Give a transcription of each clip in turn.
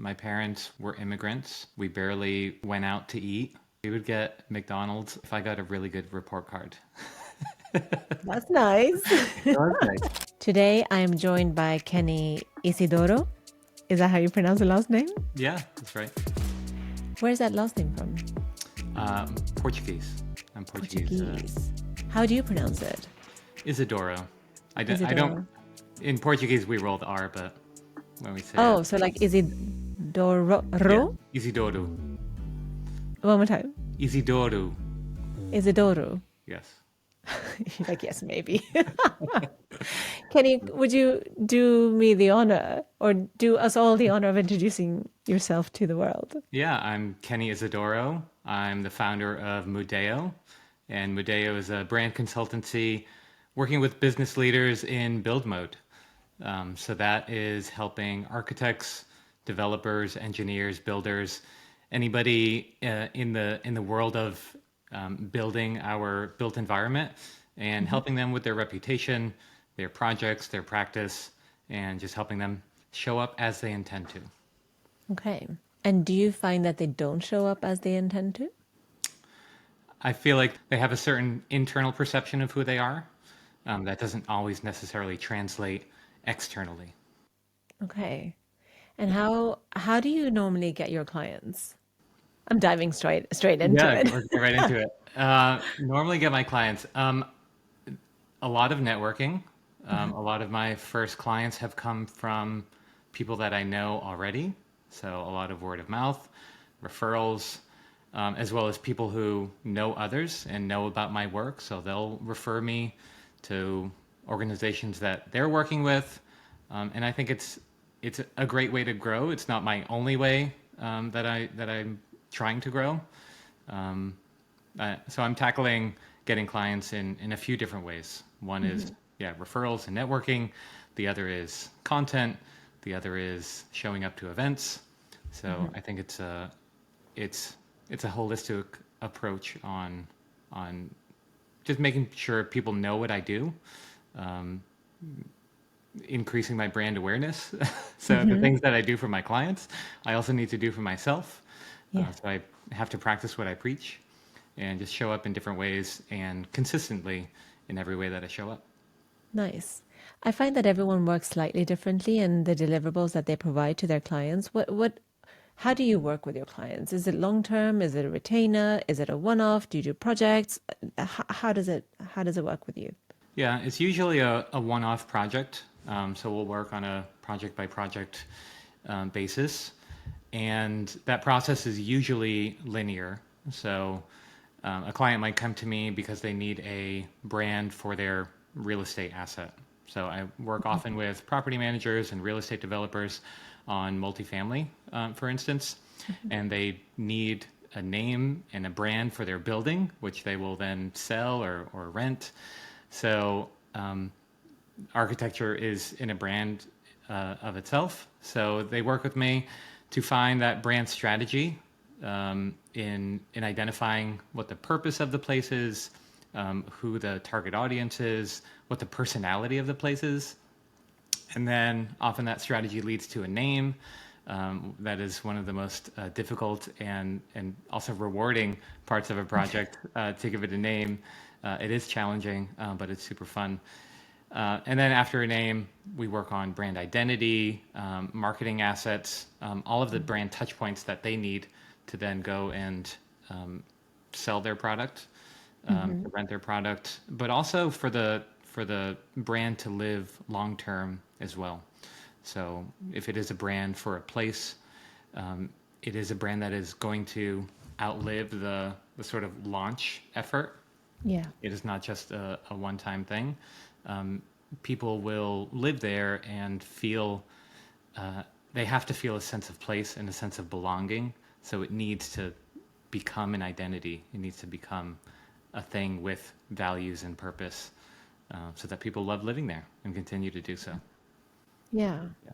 My parents were immigrants. We barely went out to eat. We would get McDonald's if I got a really good report card. That's nice. Okay. Today I am joined by Kenny Isidoro. Is that how you pronounce the last name? Yeah, that's right. Where's that last name from? Portuguese. I'm Portuguese. Portuguese. How do you pronounce it? Isidoro. I don't. Isidoro. In Portuguese, we roll the R, but when we say it, Oh, so like Isidoro? yeah, Isidoro. One more time. Isidoro. Isidoro. Yes. You're like, yes, maybe. Kenny, would you do me the honor or do us all the honor of introducing yourself to the world? Yeah, I'm Kenny Isidoro. I'm the founder of Mudeo, and Mudeo is a brand consultancy working with business leaders in build mode. So that is helping architects, developers, engineers, builders, anybody in the world of building our built environment and helping them with their reputation, their projects, their practice, and just helping them show up as they intend to. Okay. And do you find that they don't show up as they intend to? I feel like they have a certain internal perception of who they are. That doesn't always necessarily translate externally. Okay. And how do you normally get your clients? I'm diving straight into Yeah, it. let's get right into it. Normally get my clients. A lot of networking. A lot of my first clients have come from people that I know already. So a lot of word of mouth, referrals, as well as people who know others and know about my work. So they'll refer me to organizations that they're working with. And I think it's a great way to grow. It's not my only way that I'm trying to grow. So I'm tackling getting clients in a few different ways. One is referrals and networking. The other is content. The other is showing up to events. So I think it's a holistic approach on just making sure people know what I do, increasing my brand awareness. So the things that I do for my clients, I also need to do for myself. Yeah. So I have to practice what I preach and just show up in different ways and consistently in every way that I show up. Nice. I find that everyone works slightly differently in the deliverables that they provide to their clients. How do you work with your clients? Is it long term? Is it a retainer? Is it a one-off? Do you do projects? How does it work with you? Yeah, it's usually a one-off project. So we'll work on a project by project basis. And that process is usually linear. So a client might come to me because they need a brand for their real estate asset. So I work often with property managers and real estate developers on multifamily, for instance, and they need a name and a brand for their building, which they will then sell or rent. So architecture is in a brand of itself. So they work with me to find that brand strategy in identifying what the purpose of the place is, who the target audience is, what the personality of the place is. And then often that strategy leads to a name. That is one of the most difficult and also rewarding parts of a project to give it a name. It is challenging, but it's super fun. And then after a name, we work on brand identity, marketing assets, all of the brand touch points that they need to then go and sell their product, rent their product, but also for the brand to live long term as well. So if it is a brand for a place, it is a brand that is going to outlive the sort of launch effort. Yeah. It is not just a one-time thing. People will live there and feel, they have to feel a sense of place and a sense of belonging. So it needs to become an identity. It needs to become a thing with values and purpose, so that people love living there and continue to do so. Yeah. Yeah.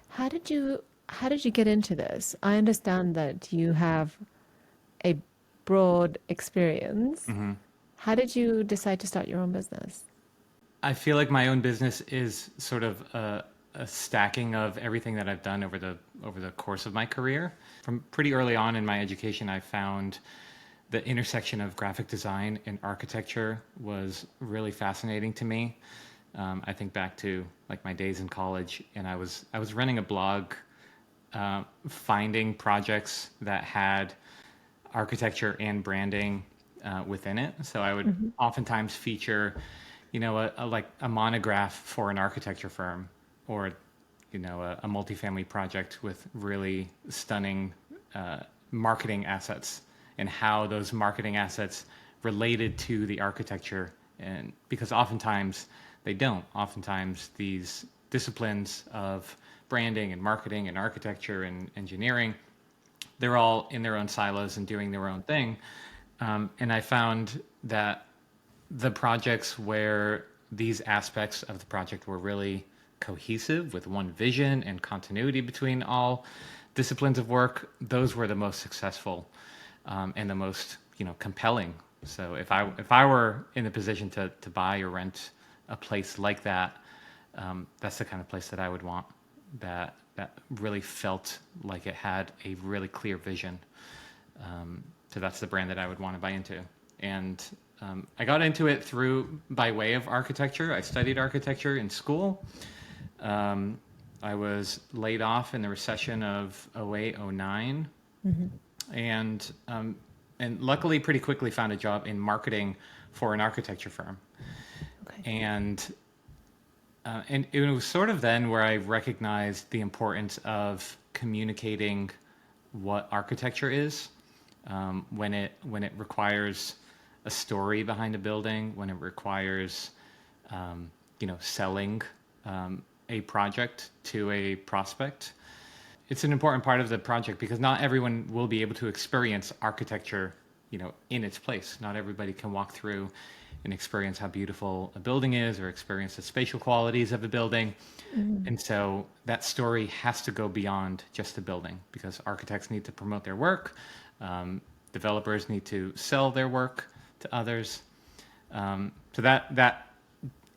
How did you get into this? I understand that you have a broad experience. How did you decide to start your own business? I feel like my own business is sort of a stacking of everything that I've done over the course of my career. From pretty early on in my education, I found the intersection of graphic design and architecture was really fascinating to me. I think back to like my days in college, and I was running a blog, finding projects that had architecture and branding within it. So I would Hmm. oftentimes feature, like a monograph for an architecture firm, or a multifamily project with really stunning marketing assets, and how those marketing assets related to the architecture. And because oftentimes they don't. Oftentimes these disciplines of branding and marketing and architecture and engineering, they're all in their own silos and doing their own thing. And I found that the projects where these aspects of the project were really cohesive with one vision and continuity between all disciplines of work, those were the most successful, and the most compelling. So if I were in a position to buy or rent a place like that, that's the kind of place that I would want. That really felt like it had a really clear vision. So that's the brand that I would want to buy into. And I got into it through by way of architecture. I studied architecture in school. Um, I was laid off in the recession of 08, 09, Hmm. and luckily pretty quickly found a job in marketing for an architecture firm. Okay. And and it was sort of then where I recognized the importance of communicating what architecture is, when it requires a story behind a building, when it requires selling a project to a prospect. It's an important part of the project because not everyone will be able to experience architecture, in its place. Not everybody can walk through and experience how beautiful a building is or experience the spatial qualities of a building. Mm. And so that story has to go beyond just the building because architects need to promote their work. Developers need to sell their work to others. So that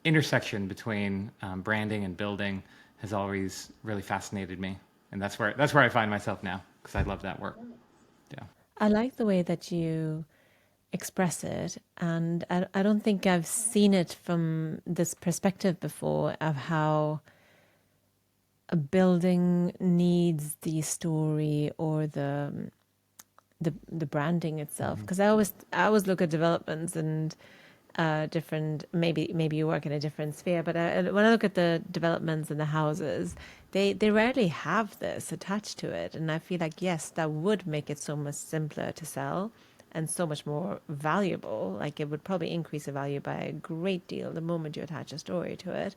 intersection between branding and building has always really fascinated me, and that's where I find myself now because I love that work. Yeah. I like the way that you express it, and I don't think I've seen it from this perspective before of how a building needs the story or the branding itself. Hmm. Because I always look at developments and different, maybe you work in a different sphere, but when I look at the developments and the houses, they rarely have this attached to it, and I feel like yes, that would make it so much simpler to sell and so much more valuable. Like it would probably increase the value by a great deal the moment you attach a story to it.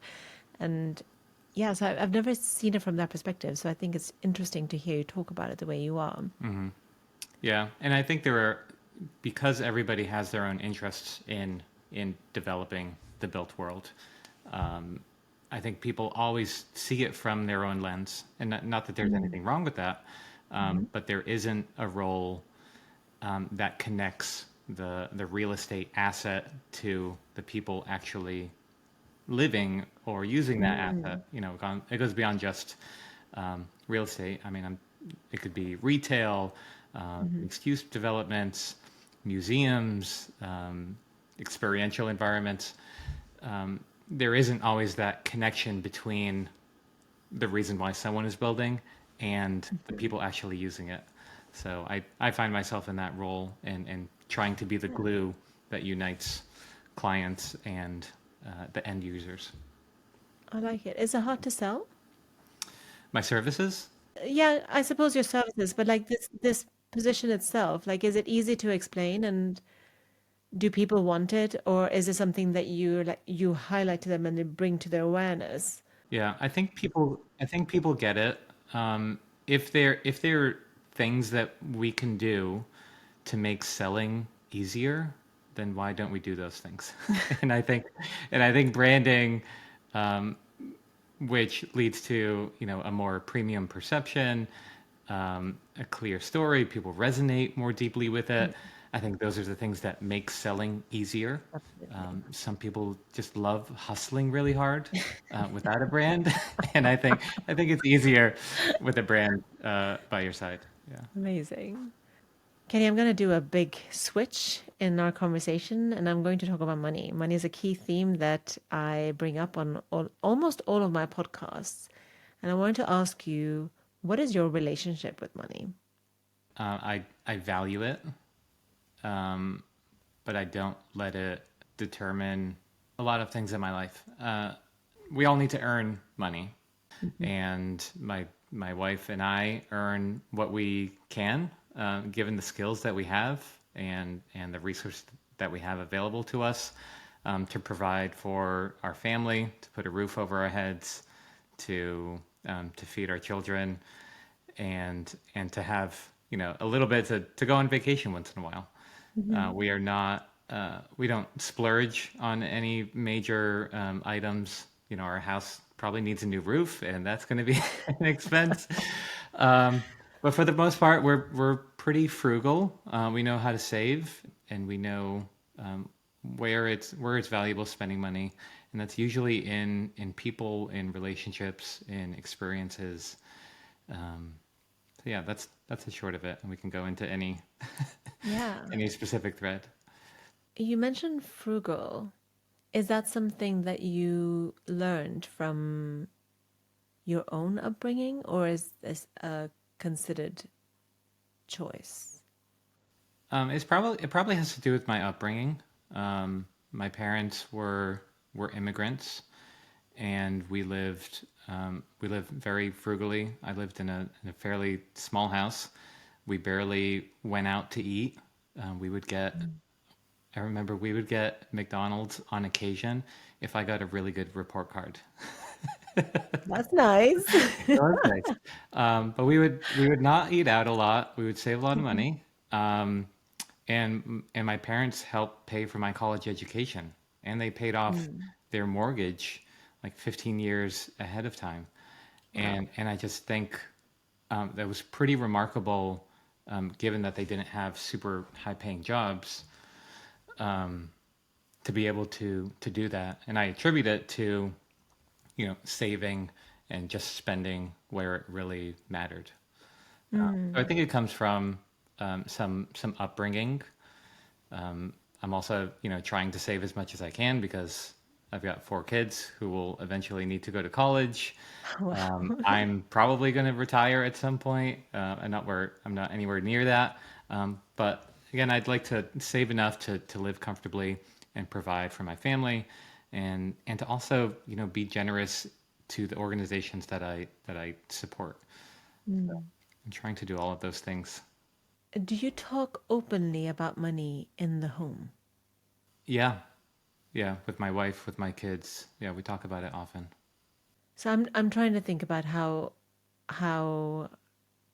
And yeah, so I've never seen it from that perspective, so I think it's interesting to hear you talk about it the way you are. Hmm. Yeah, and I think there are, because everybody has their own interests in developing the built world. Um, I think people always see it from their own lens, and not that there's Mm. anything wrong with that, Hmm. but there isn't a role that connects the real estate asset to the people actually living or using that Mm. asset. It goes beyond just real estate. I mean, it could be retail, Hmm. mixed-use developments, museums, experiential environments. There isn't always that connection between the reason why someone is building and the people actually using it. So I find myself in that role and trying to be the glue that unites clients and the end users. I like it. Is it hard to sell? My services? Yeah, I suppose your services, but like this position itself, like is it easy to explain and do people want it, or is it something that you highlight to them and they bring to their awareness? Yeah, I think people get it. If there are things that we can do to make selling easier, then why don't we do those things? and I think and I think branding, um, which leads to a more premium perception, a clear story, people resonate more deeply with it. I think those are the things that make selling easier. Absolutely. Some people just love hustling really hard without a brand, and I think it's easier with a brand by your side. Yeah. Amazing. Kenny, I'm going to do a big switch in our conversation and I'm going to talk about money. Money is a key theme that I bring up on almost all of my podcasts. And I wanted to ask you, what is your relationship with money? I value it, but I don't let it determine a lot of things in my life. We all need to earn money, Mhm. and my wife and I earn what we can, given the skills that we have and the resources that we have available to us, to provide for our family, to put a roof over our heads, to feed our children, and to have a little bit to go on vacation once in a while. Mhm. We are not we don't splurge on any major items. Our house probably needs a new roof, and that's going to be an expense. Um, but for the most part, we're pretty frugal. We know how to save, and we know where it's valuable spending money, and that's usually in people, in relationships, in experiences. So yeah, that's the short of it, and we can go into any Yeah. any specific thread. You mentioned frugal. Is that something that you learned from your own upbringing, or is this a considered choice? It probably has to do with my upbringing. My parents were immigrants, and we lived very frugally. I lived in a fairly small house. We barely went out to eat. We would get I remember we would get McDonald's on occasion if I got a really good report card. That's nice. It was nice. But we would not eat out a lot. We would save a lot of Mhm. money. And my parents helped pay for my college education, and they paid off Mm. their mortgage like 15 years ahead of time. Wow. And I just think that was pretty remarkable, given that they didn't have super high paying jobs, to be able to do that. And I attribute it to saving and just spending where it really mattered. So I Mm. think it comes from some upbringing. I'm also trying to save as much as I can because I've got 4 kids who will eventually need to go to college. Wow. I'm probably going to retire at some point. I'm not anywhere near that. But again, I'd like to save enough to live comfortably and provide for my family, and to also be generous to the organizations that I support. Mm. I'm trying to do all of those things. Do you talk openly about money in the home? Yeah, yeah, with my wife, with my kids. Yeah, we talk about it often. So I'm trying to think about how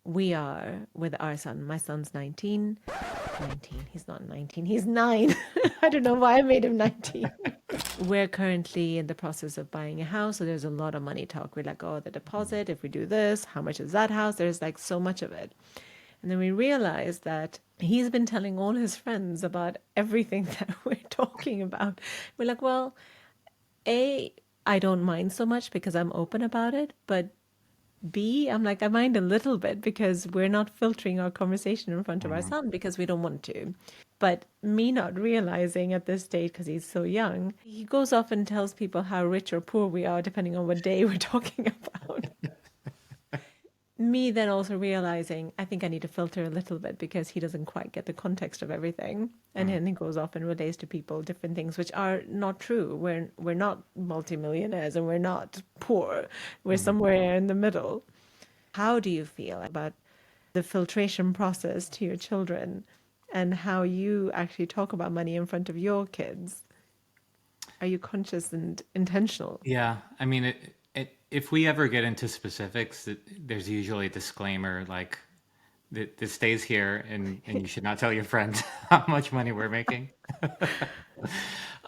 we are with our son. My son's 19. 19. He's not 19. He's 9. I don't know why I made him 19. We're currently in the process of buying a house, so there's a lot of money talk. We're like, oh, the deposit, if we do this, how much is that house? There's like so much of it. And then we realize that he's been telling all his friends about everything that we're talking about. We're like, well, A, I don't mind so much because I'm open about it, but B, I'm like, I mind a little bit because we're not filtering our conversation in front of our Mhm. son because we don't want to. But me not realizing at this stage, because he's so young, he goes off and tells people how rich or poor we are depending on what day we're talking about. Me then also realizing I think I need to filter a little bit because he doesn't quite get the context of everything. And Mm. then he goes off and relates to people different things which are not true. We're not multimillionaires and we're not poor. We're Mhm. somewhere in the middle. How do you feel about the filtration process to your children and how you actually talk about money in front of your kids? Are you conscious and intentional? Yeah, I mean, if we ever get into specifics, there's usually a disclaimer like this stays here, and you should not tell your friends how much money we're making.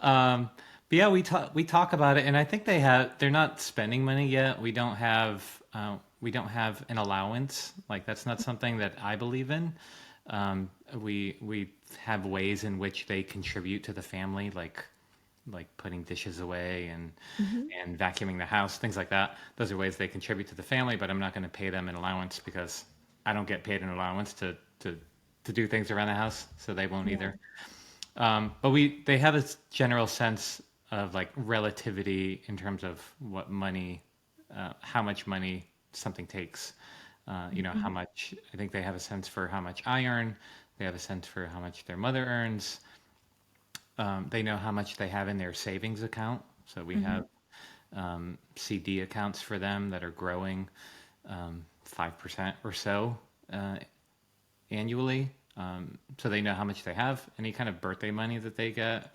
But yeah, we talk about it, and I think they're not spending money yet. We don't have an allowance. Like that's not something that I believe in. We have ways in which they contribute to the family, like putting dishes away Hmm. and vacuuming the house, things like that. Those are ways they contribute to the family, but I'm not going to pay them an allowance because I don't get paid an allowance to do things around the house, so they won't Yeah. either. But they have a general sense of like relativity in terms of what money, how much money something takes. How Hmm. much, I think they have a sense for how much I earn. They have a sense for how much their mother earns. They know how much they have in their savings account. So we Hmm. have CD accounts for them that are growing 5% or so uh, annually. So they know how much they have. Any kind of birthday money that they get,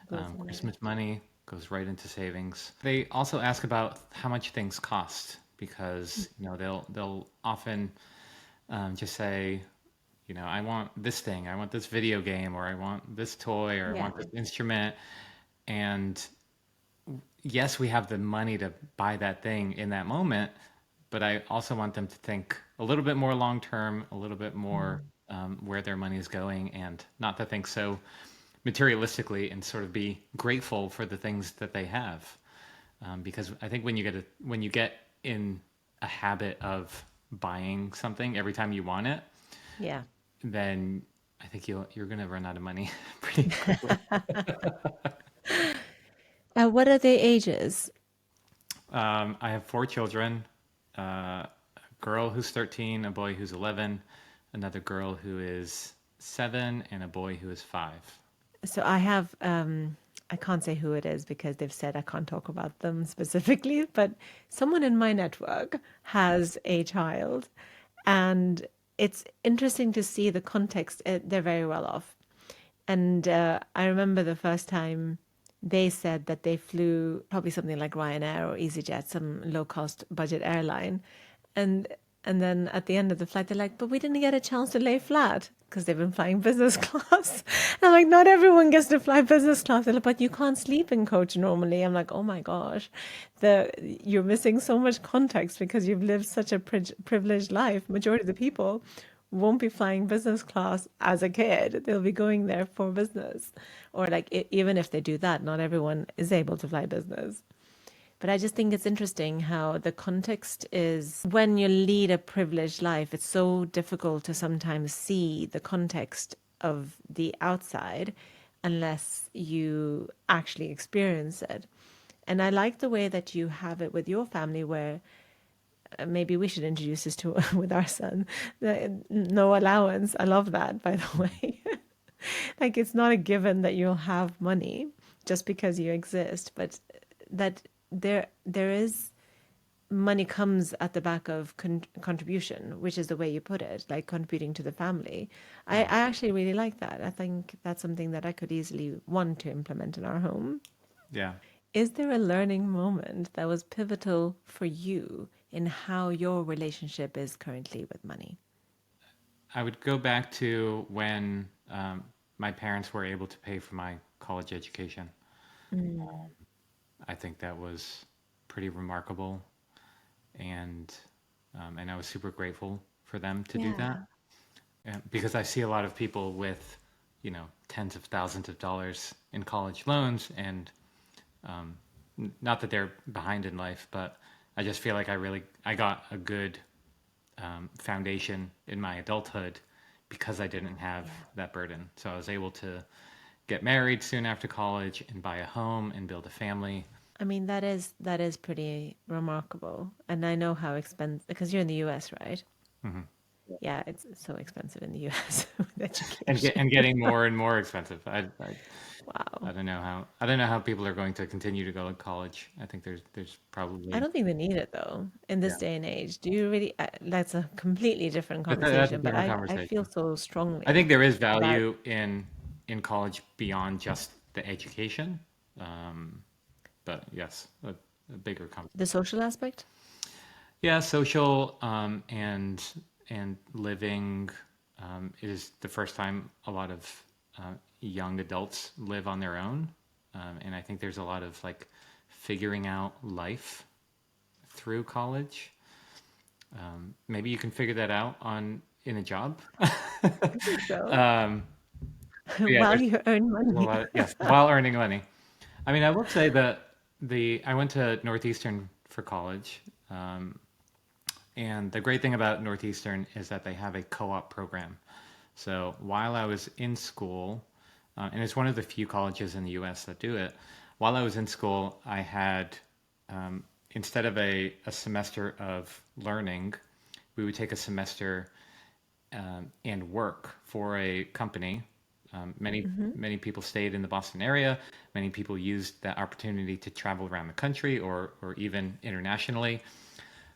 Goes in there. Christmas money goes right into savings. They also ask about how much things cost because they'll often just say, I want this thing, I want this video game, or I want this toy, or I Yeah. want this instrument. And yes, we have the money to buy that thing in that moment, but I also want them to think a little bit more long term, a little bit more Mm. where their money is going, and not to think so materialistically and sort of be grateful for the things that they have. Because I think when you get in a habit of buying something every time you want it, Yeah. then I think you're gonna run out of money pretty quickly. What are their ages? I have four children: a girl who's 13, a boy who's 11, another girl who is 7, and a boy who is 5. So I have, I can't say who it is because they've said I can't talk about them specifically, but someone in my network has a child, and it's interesting to see the context. They're very well off. And I remember the first time they said that they flew probably something like Ryanair or EasyJet, some low cost budget airline. And and then at the end of the flight, they're like, but we didn't get a chance to lay flat because they've been flying business class. And I'm like, not everyone gets to fly business class. They're like, but you can't sleep in coach normally. I'm like, oh my gosh, you're missing so much context because you've lived such a privileged life. Majority of the people won't be flying business class as a kid. They'll be going there for business. Or like even if they do that, not everyone is able to fly business. But I just think it's interesting how the context is when you lead a privileged life, it's so difficult to sometimes see the context of the outside unless you actually experience it. And I like the way that you have it with your family where maybe we should introduce this to with our son. No allowance. I love that, by the way. Like it's not a given that you'll have money just because you exist, but that there is money comes at the back of contribution, which is the way you put it, like contributing to the family. Yeah. I actually really like that. I think that's something that I could easily want to implement in our home. Yeah. Is there a learning moment that was pivotal for you in how your relationship is currently with money? I would go back to when my parents were able to pay for my college education. Mm. I think that was pretty remarkable, and I was super grateful for them to do that. Yeah. Because I see a lot of people with, tens of thousands of dollars in college loans, and not that they're behind in life, but I just feel like I got a good foundation in my adulthood because I didn't have Yeah. that burden. So I was able to get married soon after college and buy a home and build a family. I mean, that is pretty remarkable. And I know how expensive because you're in the US, right? Hmm. Yeah, it's so expensive in the US with And education. getting more and more expensive. Wow. I don't know how people are going to continue to go to college. I think there's I probably, don't think they need it though in this yeah. day and age. Do you really? That's a completely different That's a conversation, but different I feel conversation. so I think strongly there is about value in college beyond just the education. Um, but yes, a bigger conversation. the social aspect. Yeah, social and living is the first time a lot of young adults live on their own, and I think there's a lot of like figuring out life through college. Maybe you can figure that out on in a job. I think so. um, but yeah, While there's you earn money. yes, while earning money. I mean, I will say that I went to Northeastern for college, and the great thing about Northeastern is that they have a co-op program. So while I was in school, and it's one of the few colleges in the U.S. that do it. While I was in school, I had instead of a semester of learning, we would take a semester and work for a company. Many people stayed in the Boston area. Many people used that opportunity to travel around the country or even internationally.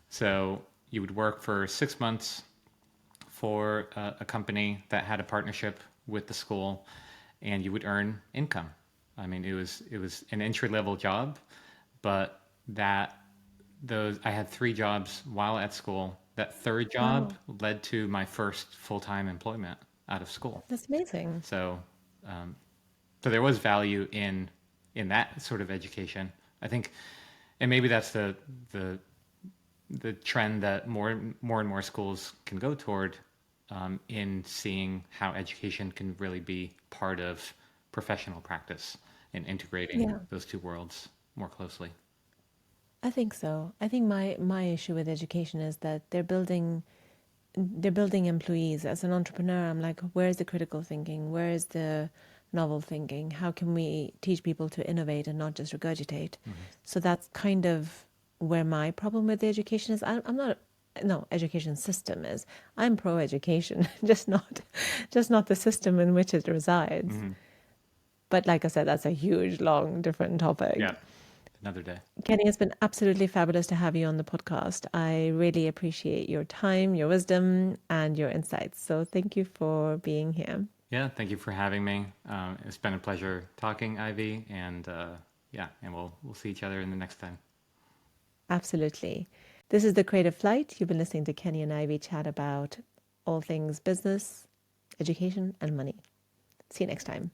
So you would work for 6 months for a company that had a partnership with the school, and you would earn income. I mean, it was an entry level job, but that those I had three jobs while at school. That third job Wow, led to my first full time employment out of school. that's amazing. So, so there was value in that sort of education. I think, and maybe that's the the trend that more and more schools can go toward, in seeing how education can really be part of professional practice and integrating Yeah, those two worlds more closely. I think so. I think my issue with education is that they're building employees. As an entrepreneur, I'm like, where's the critical thinking? Where is the novel thinking? How can we teach people to innovate and not just regurgitate? Hmm. So that's kind of where my problem with the education is. I'm not, no, education system is. I'm pro education, just not the system in which it resides. Hmm. But like I said, that's a huge, long, different Yeah, topic. another day. Kenny, it's been absolutely fabulous to have you on the podcast. I really appreciate your time, your wisdom, and your insights. So thank you for being here. Yeah, thank you for having me. It's been a pleasure talking, Ivy, and yeah, and we'll see each other in the next time. Absolutely. This is The Creative Flight. You've been listening to Kenny and Ivy chat about all things business, education, and money. See you next time.